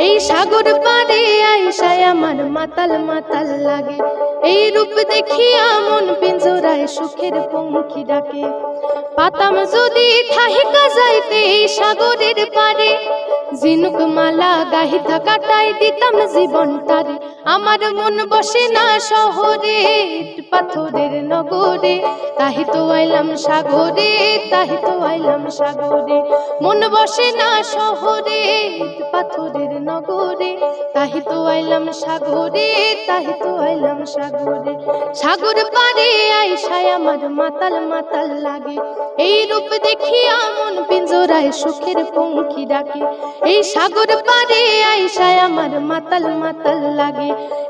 এই সাগর পারে আইসায় আমার মাতাল মাতাল লাগে। এই রূপ দেখিয়া মন পিঞ্জরায় সুখের পঙ্খী ডাকে। পাতাম যদি থাহিকা যাইতে এই সাগরের পারে, ঝিনুক মালা গাহিতা কাটাই দিতাম জীবনটারে। আমার মন বসে না শহরে, পাথরের নগরে, তাহি তো আইলাম সাগরে, তাহি তো আইলাম সাগরে। মন বসে না শহরে, পাথরের নগরে, তাহি তো আইলাম সাগরে, তাহি তো আইলাম সাগরে। সাগর পারে আইসায় আমার মাতাল মাতাল লাগে। এই রূপ দেখিয়া মন পিঞ্জরায় সুখের পঙ্খী ডাকে। এই সাগর পারে আইসায় আমার মাতাল মাতাল লাগে।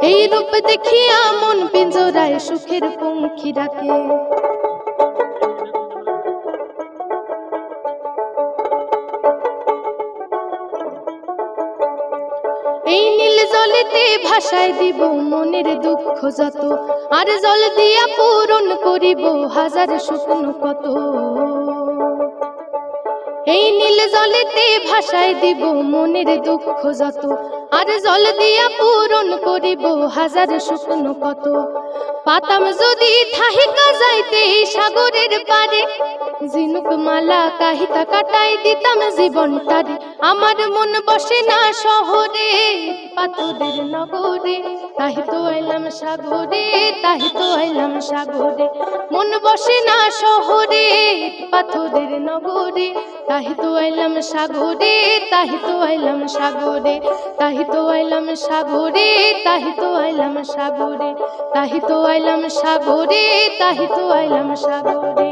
এই রূপ দেখিয়া মন পিঞ্জরায় সুখের পঙ্খী ডাকে। এই নীল জলেতে ভাসায় দিব মনের দুঃখ যত, আর জল দিয়া পূরণ করিব হাজার শুকনো কত। এই নীল জলেতে ভাসায় দিব মনের দুঃখ যত, আর জল দিয়া পূরণ করিব হাজার শুকনো কত। পাতাম যদি থাহিকা যাইতে সাগরের পারে, ঝিনুক মালা কাহিতা কাটাই দিতাম জীবনটারে। আমার মন বসে না শহরে, পাথরের নগরে, তাহি তো আইলাম সাগরে, তাহি তো আইলাম সাগরে। মন বসে না শহরে, পাথরের নগরে, তাহি তো আইলাম সাগরে, তাহি তো আইলাম সাগরে। তাহি তো আইলাম সাগরে, তাহি তো আইলাম সাগরে। তাহি তো আইলাম সাগরে, তাহি তো আইলাম সাগরে।